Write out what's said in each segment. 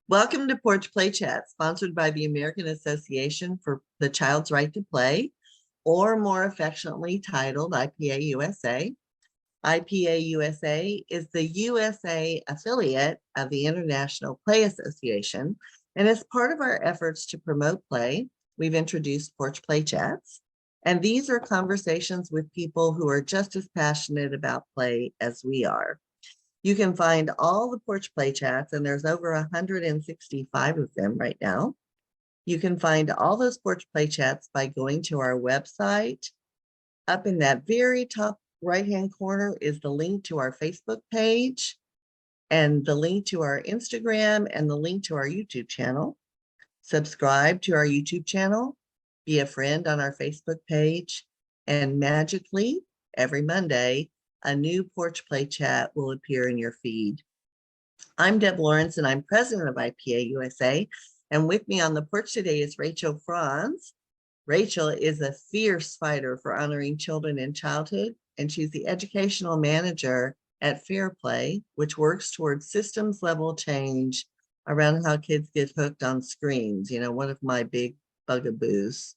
Welcome to Porch Play Chats, sponsored by the American Association for the Child's Right to Play, or more affectionately titled IPA USA. IPA USA is the USA affiliate of the International Play Association, and as part of our efforts to promote play, we've introduced Porch Play Chats, and these are conversations with people who are just as passionate about play as we are. You can find all the Porch Play Chats, and there's over 165 of them right now. You can find all those Porch Play Chats by going to our website. Up in that very top right-hand corner is the link to our Facebook page, and the link to our Instagram, and the link to our YouTube channel. Subscribe to our YouTube channel, be a friend on our Facebook page, and magically, every Monday, a new Porch Play Chat will appear in your feed. I'm Deb Lawrence, and I'm president of IPA USA. And with me on the porch today is Rachel Franz. Rachel is a fierce fighter for honoring children in childhood, and she's the educational manager at Fairplay, which works towards systems level change around how kids get hooked on screens. You know, one of my big bugaboos.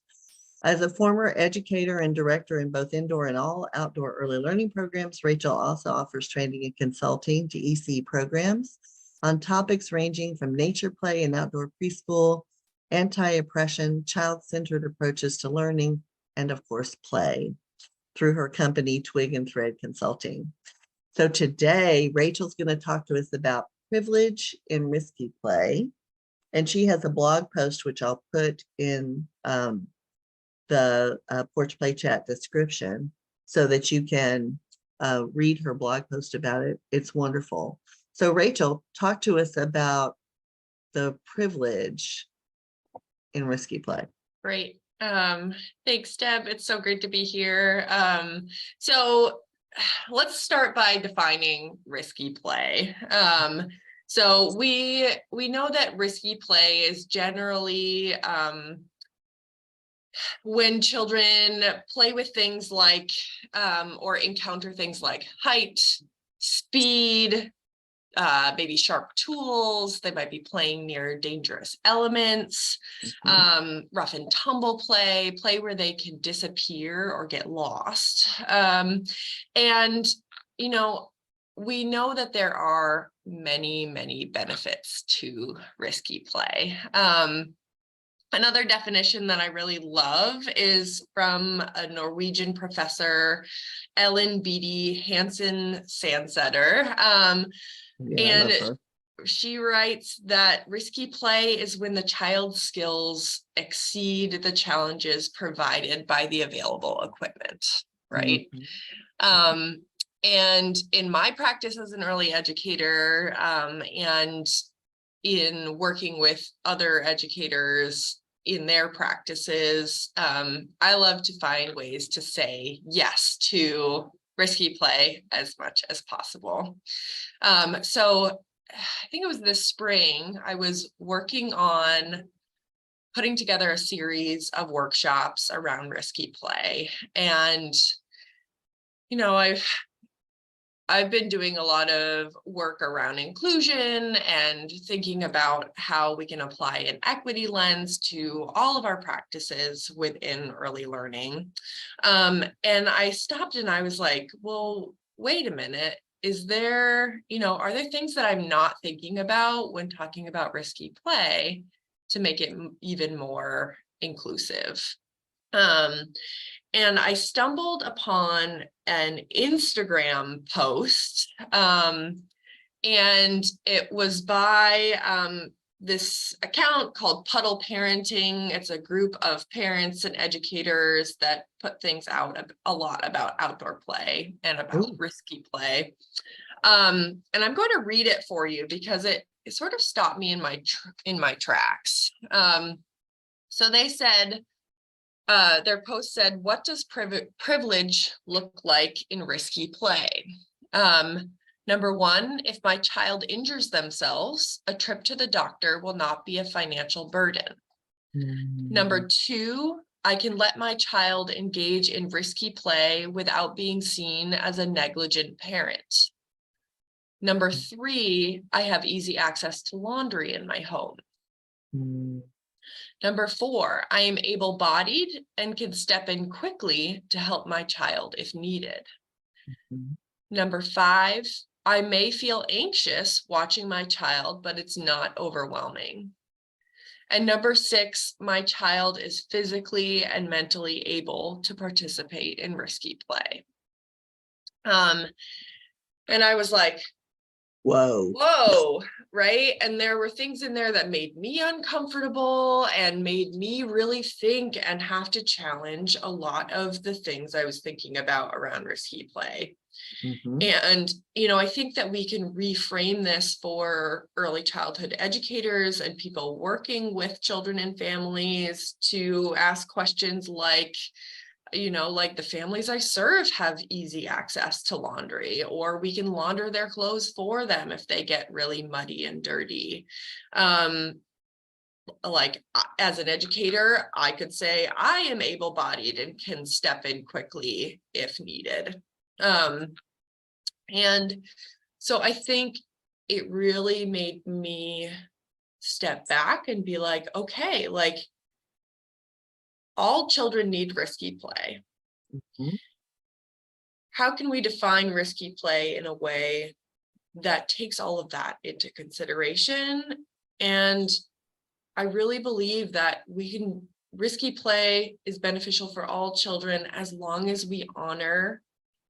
As a former educator and director in both indoor and all outdoor early learning programs, Rachel also offers training and consulting to EC programs on topics ranging from nature play and outdoor preschool, anti-oppression, child-centered approaches to learning, and of course, play through her company, Twig Thread Consulting. So today, Rachel's going to talk to us about privilege in risky play. And she has a blog post, which I'll put in the Porch Play Chat description so that you can read her blog post about it. It's wonderful. So Rachel, talk to us about the privilege in risky play. Great. Thanks, Deb. It's so great to be here. So let's start by defining risky play. So we know that risky play is generally when children play with things like or encounter things like height, speed, maybe sharp tools. They might be playing near dangerous elements, rough and tumble play where they can disappear or get lost. And, you know, we know that there are many benefits to risky play. Another definition that I really love is from a Norwegian professor, Ellen Beatty Hansen Sandsetter. And she writes that risky play is when the child's skills exceed the challenges provided by the available equipment, right? And in my practice as an early educator, and in working with other educators in their practices, I love to find ways to say yes to risky play as much as possible. So I think it was this spring, I was working on putting together a series of workshops around risky play. And, you know, I've been doing a lot of work around inclusion and thinking about how we can apply an equity lens to all of our practices within early learning. And I stopped and I was like, well, wait a minute. Is there, you know, are there things that I'm not thinking about when talking about risky play to make it even more inclusive? And I stumbled upon an Instagram post, and it was by this account called Puddle Parenting. It's a group of parents and educators that put things out a lot about outdoor play and about risky play. And I'm going to read it for you because it sort of stopped me in my tracks. So they said, their post said, what does privilege look like in risky play? Number one, if my child injures themselves, a trip to the doctor will not be a financial burden. Number two, I can let my child engage in risky play without being seen as a negligent parent. Number 3, I have easy access to laundry in my home. Mm, Number 4, I am able-bodied and can step in quickly to help my child if needed. mm, Number 5, I may feel anxious watching my child, but it's not overwhelming. And number 6, my child is physically and mentally able to participate in risky play. And I was like, whoa. whoa, right? And there were things in there that made me uncomfortable and made me really think and have to challenge a lot of the things I was thinking about around risky play. Mhm. And, you know, I think that we can reframe this for early childhood educators and people working with children and families to ask questions like, you know, like the families I serve have easy access to laundry, or we can launder their clothes for them if they get really muddy and dirty. Like as an educator, I could say I am able-bodied and can step in quickly if needed. And so I think it really made me step back and be like, okay, like all children need risky play. Mhm. How can we define risky play in a way that takes all of that into consideration? And I really believe that risky play is beneficial for all children as long as we honor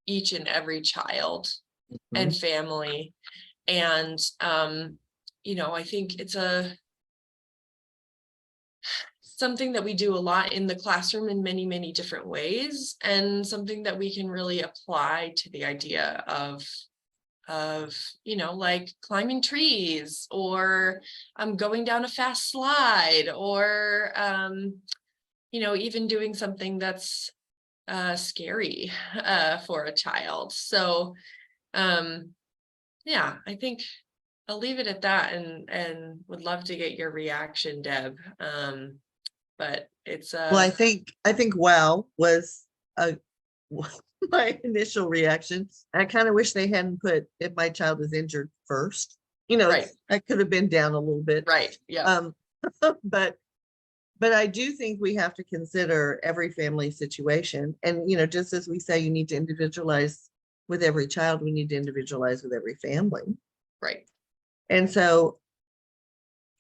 each and every child and Mhm. family. And, you know, I think it's something that we do a lot in the classroom in many, many different ways, and something that we can really apply to the idea of, you know, like climbing trees, or going down a fast slide, or, you know, even doing something that's scary for a child. So, yeah, I think I'll leave it at that, and would love to get your reaction, Deb. But it's Well, I think wow was a my initial reaction. I kind of wish they hadn't put if my child is injured first. You know, right, I could have been down a little bit. right, yeah, Um, but I do think we have to consider every family situation. And, you know, just as we say, you need to individualize with every child, we need to individualize with every family. right, And so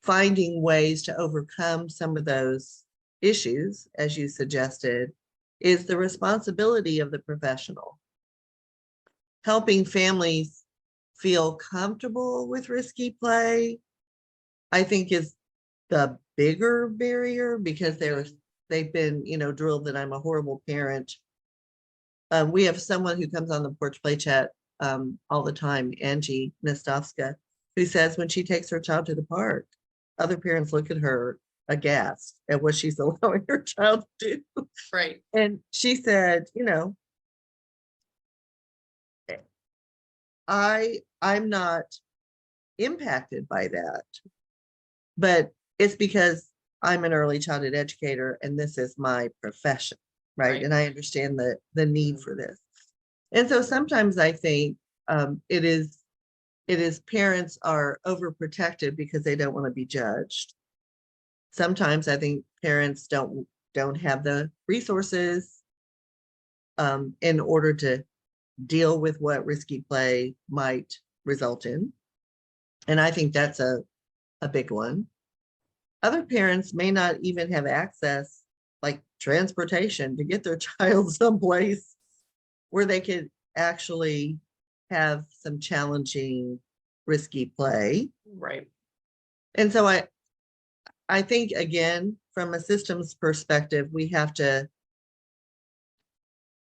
finding ways to overcome some of those issues, as you suggested, is the responsibility of the professional. Helping families feel comfortable with risky play, I think, is the bigger barrier because they've been, you know, drilled that I'm a horrible parent. We have someone who comes on the Porch Play Chat all the time, Angie Nestovska, who says when she takes her child to the park, other parents look at her aghast at what she's allowing her child to do. right, And she said, you know, I'm not impacted by that, but it's because I'm an early childhood educator and this is my profession, right? right, And I understand the need for this. And so sometimes I think it is parents are overprotective because they don't want to be judged. Sometimes I think parents don't have the resources in order to deal with what risky play might result in. And I think that's a big one. Other parents may not even have access, like transportation, to get their child someplace where they could actually have some challenging, risky play. right, And so I think, again, from a systems perspective, we have to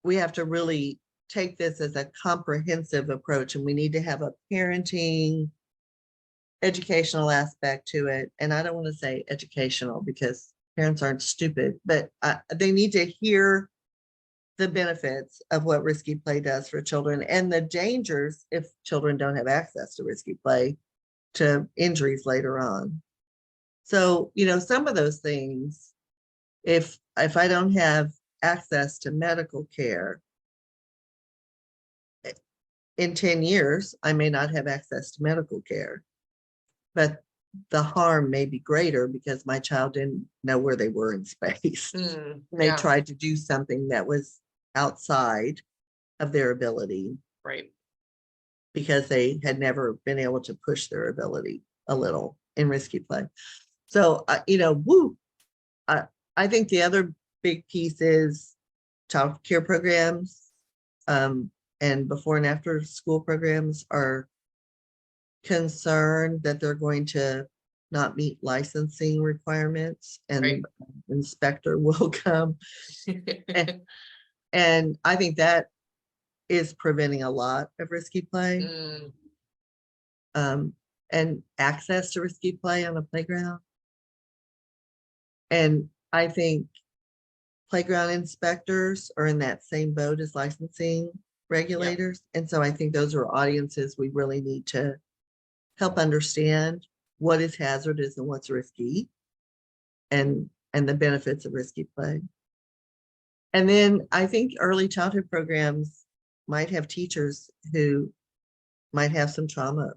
really take this as a comprehensive approach, and we need to have a parenting educational aspect to it. And I don't want to say educational because parents aren't stupid, but they need to hear the benefits of what risky play does for children and the dangers if children don't have access to risky play, to injuries later on. So, you know, some of those things, if I don't have access to medical care, in 10 years, I may not have access to medical care, but the harm may be greater because my child didn't know where they were in space. They Yeah, tried to do something that was outside of their ability right. because they had never been able to push their ability a little in risky play. So, I think the other big piece is child care programs, and before and after school programs are concerned that they're going to not meet licensing requirements, and Right. inspector will come. And I think that is preventing a lot of risky play, and access to risky play on a playground. And I think playground inspectors are in that same boat as licensing regulators. And so I think those are audiences we really need to help understand what is hazardous and what's risky, and the benefits of risky play. And then I think early childhood programs might have teachers who might have some trauma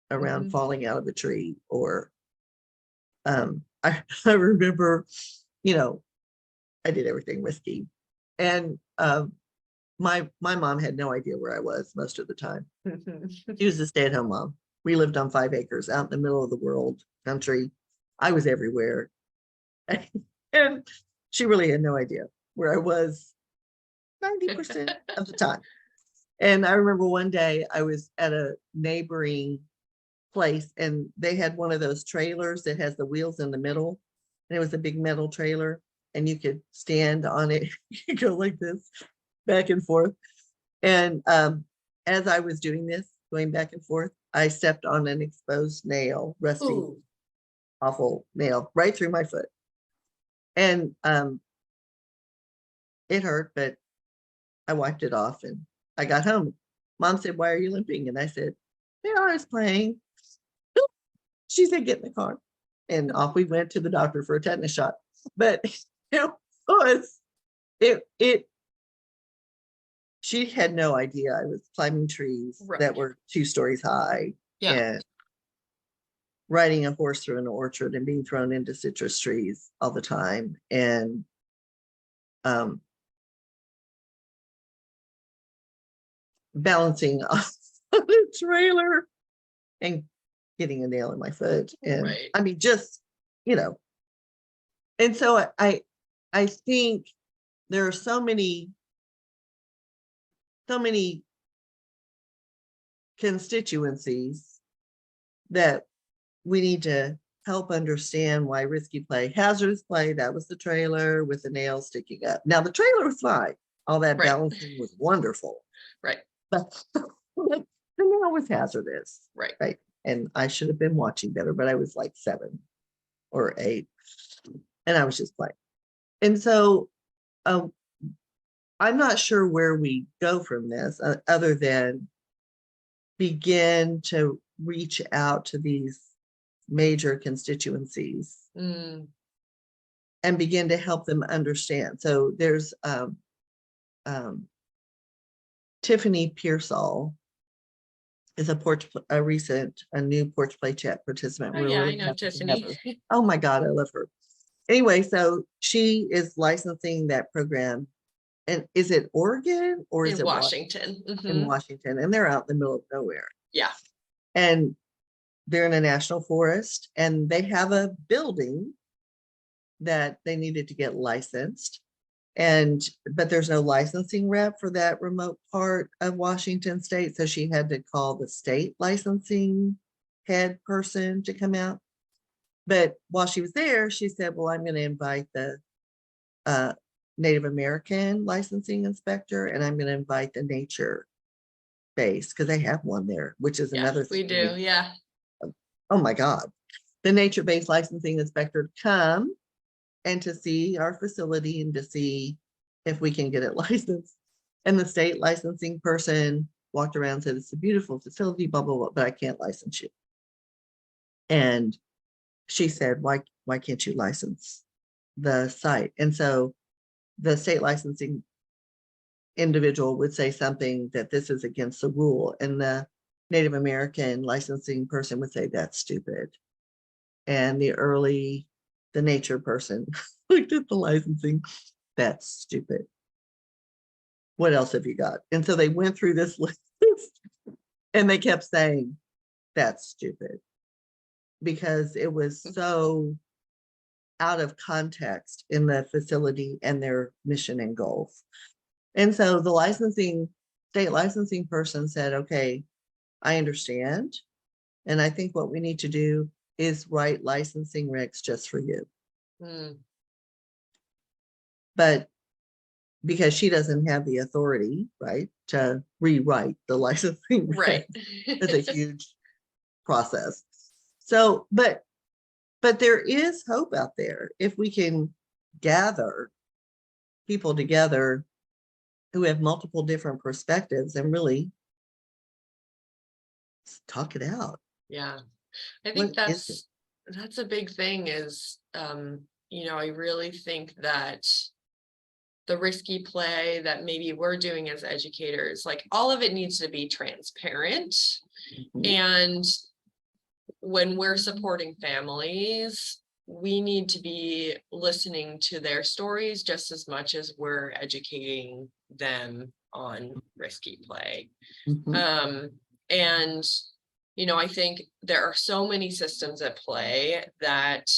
around falling out of a tree, or I remember, I did everything risky, and my mom had no idea where I was most of the time. She was a stay-at-home mom. We lived on 5 acres out in the middle of the world country. I was everywhere. And she really had no idea where I was 90% of the time. And I remember one day I was at a neighboring place, and they had one of those trailers that has the wheels in the middle. And it was a big metal trailer, and you could stand on it. You could go like this, back and forth. And as I was doing this, going back and forth, I stepped on an exposed nail, rusty, awful nail, right through my foot. And it hurt, but I wiped it off and I got home. Mom said, "Why are you limping?" And I said, "I was playing." She said, "Get in the car." And off we went to the doctor for a tetanus shot. But she had no idea I was climbing trees that were 2 stories high, and riding a horse through an orchard and being thrown into citrus trees all the time, and balancing on a trailer and getting a nail in my foot. And I mean, just, and so I think there are so many constituencies that we need to help understand why risky play, hazardous play, that was the trailer with the nail sticking up. Now the trailer was fine. All that balancing was wonderful. Right. But the nail was hazardous. Right. And I should have been watching better, but I was like 7 or 8 and I was just playing. And so I'm not sure where we go from this, other than begin to reach out to these major constituencies and begin to help them understand. So there's Tiffany Pearsall is a new Porch Play Chat participant. Oh, yeah, I know Tiffany. Oh my God, I love her. Anyway, so she is licensing that program. And is it Oregon or is it Washington? In Washington, and they're out in the middle of nowhere. Yeah. And they're in a national forest, and they have a building that they needed to get licensed. But there's no licensing rep for that remote part of Washington state. So she had to call the state licensing head person to come out. But while she was there, she said, "Well, I'm going to invite the Native American licensing inspector, and I'm going to invite the nature base," because they have one there, which is another thing. We do. Yeah. Oh my God. The nature-based licensing inspector to come and to see our facility and to see if we can get it licensed. And the state licensing person walked around and said, "It's a beautiful facility, blah, blah, blah, but I can't license you." And she said, why can't you license the site?" And so the state licensing individual would say something that this is against the rule, and the Native American licensing person would say that's stupid. And the nature person looked at the licensing, that's stupid. What else have you got? And so they went through this list and they kept saying, that's stupid, because it was so out of context in the facility and their mission and goals. And so the state licensing person said, okay, I understand. And I think what we need to do is write licensing regs just for you. But because she doesn't have the authority, right, to rewrite the licensing regs. Right. It's a huge process. So, but there is hope out there if we can gather people together who have multiple different perspectives and really talk it out. Yeah, I think What is it? that's a big thing is, you know, I really think that the risky play that maybe we're doing as educators, like all of it needs to be transparent. Mhm. And when we're supporting families, we need to be listening to their stories just as much as we're educating them on risky play. Mhm. And, you know, I think there are so many systems at play that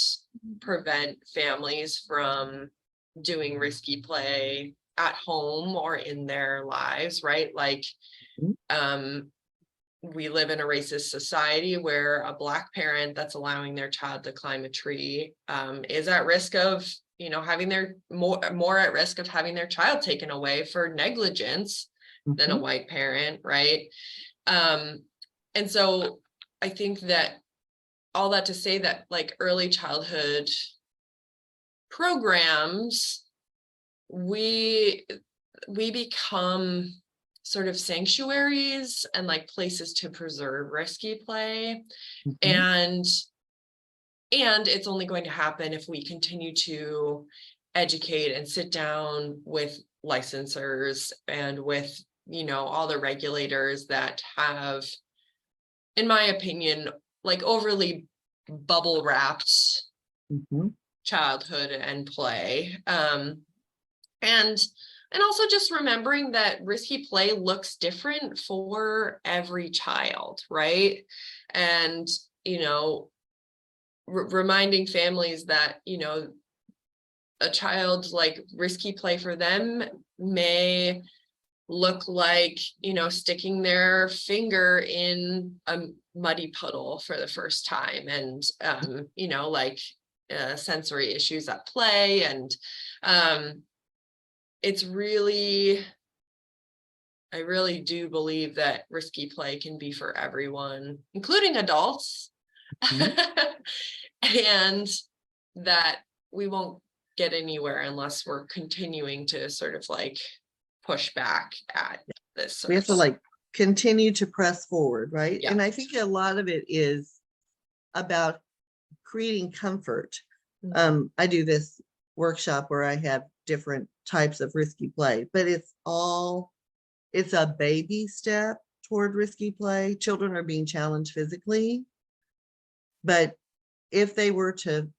prevent families from doing risky play at home or in their lives, right? Like, we live in a racist society where a Black parent that's allowing their child to climb a tree is at risk of, you know, having their more at risk of having their child taken away for negligence than a Mhm. white parent, right? And so I think that all that to say that like early childhood programs, we become sort of sanctuaries and like places to preserve risky play. Mhm. And it's only going to happen if we continue to educate and sit down with licensors and with, you know, all the regulators that have, in my opinion, like overly bubble wrapped Mhm. childhood and play. And also just remembering that risky play looks different for every child, right? And, you know, reminding families that, you know, a child like risky play for them may look like, you know, sticking their finger in a muddy puddle for the first time, and you know, like sensory issues at play. And it's really, I really do believe that risky play can be for everyone, including adults. Mhm. And that we won't get anywhere unless we're continuing to sort of like push back at this sort We of have to like continue to press forward, right? Yeah. And I think a lot of it is about creating comfort. I do this workshop where I have different types of risky play, but it's a baby step toward risky play. Children are being challenged physically, but if they were to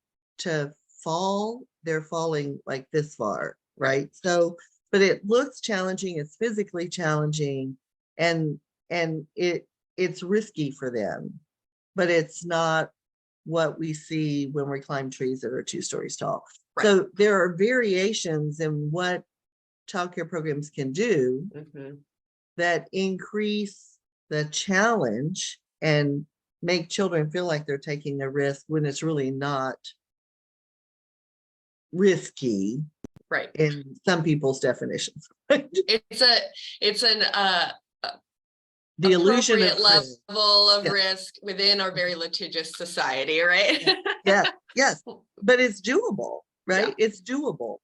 fall, they're falling like this far, right? So, but it looks challenging, it's physically challenging, and it's risky for them, but it's not what we see when we climb trees that are 2 stories tall. Right. So there are variations in what childcare programs can do that increase the challenge and make children feel like they're taking a risk when it's really not risky, right. in some people's definitions. It's an The illusion of appropriate level of Yes. risk within our very litigious society, right? Yes, but it's doable, right? Yeah. It's doable.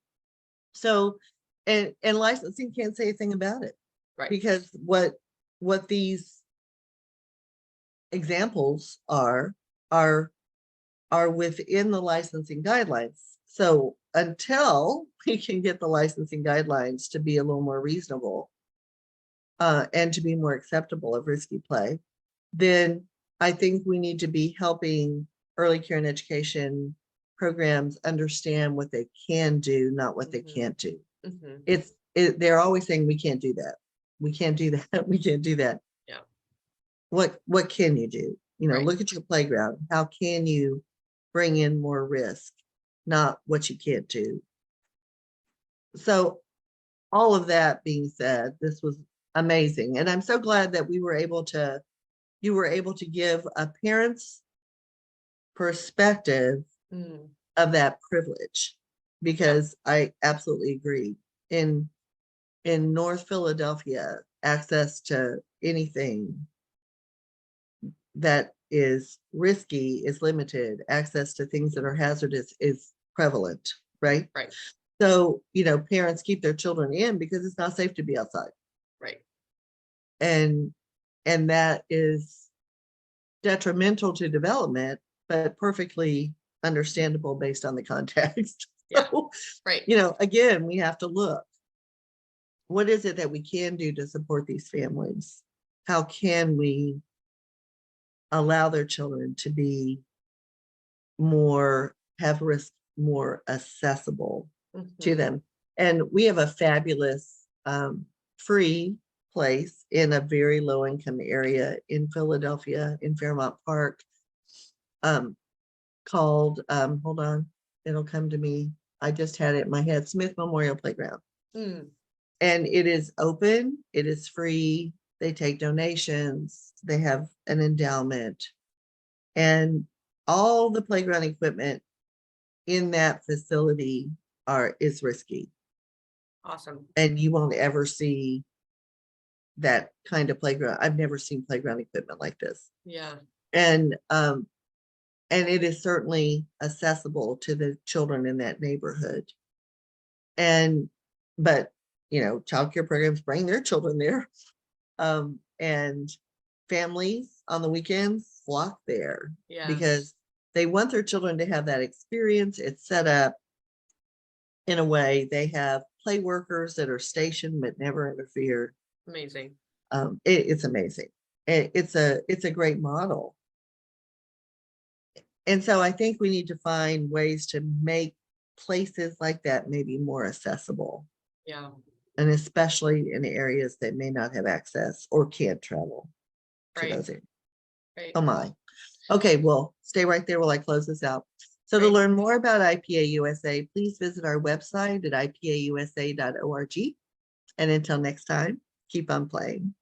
So, and licensing can't say a thing about it, Right. because what these examples are within the licensing guidelines. So until we can get the licensing guidelines to be a little more reasonable and to be more acceptable of risky play, then I think we need to be helping early care and education programs understand what they can do, not what they can't do. They're always saying we can't do that. We can't do that. We can't do that. Yeah. What can you do? You know, Right. look at your playground. How can you bring in more risk, not what you can't do? So all of that being said, this was amazing. And I'm so glad that you were able to give a parent's perspective of that privilege, because I absolutely agree. In North Philadelphia, access to anything that is risky is limited. Access to things that are hazardous is prevalent, right? Right. So, you know, parents keep their children in because it's not safe to be outside. Right. And that is detrimental to development, but perfectly understandable based on the context. Yeah. So, Right. you know, again, we have to look. What is it that we can do to support these families? How can we allow their children to be have risk more accessible to them? And we have a fabulous free place in a very low income area in Philadelphia, in Fairmont Park, called, hold on, it'll come to me. I just had it in my head, Smith Memorial Playground. And it is open, it is free, they take donations, they have an endowment, and all the playground equipment in that facility is risky. Awesome. And you won't ever see that kind of playground. I've never seen playground equipment like this. Yeah. And it is certainly accessible to the children in that neighborhood. But you know, childcare programs bring their children there. And families on the weekends flock there because they want their children to have that experience. It's set up in a way. They have play workers that are stationed but never interfere. Amazing. It's amazing. It's a great model. And so I think we need to find ways to make places like that maybe more accessible. Yeah. And especially in areas that may not have access or can't travel to those areas. Right. Oh my. Okay, well, stay right there while I close this out. So to learn more about IPA USA, please visit our website at ipausa.org. And until next time, keep on playing.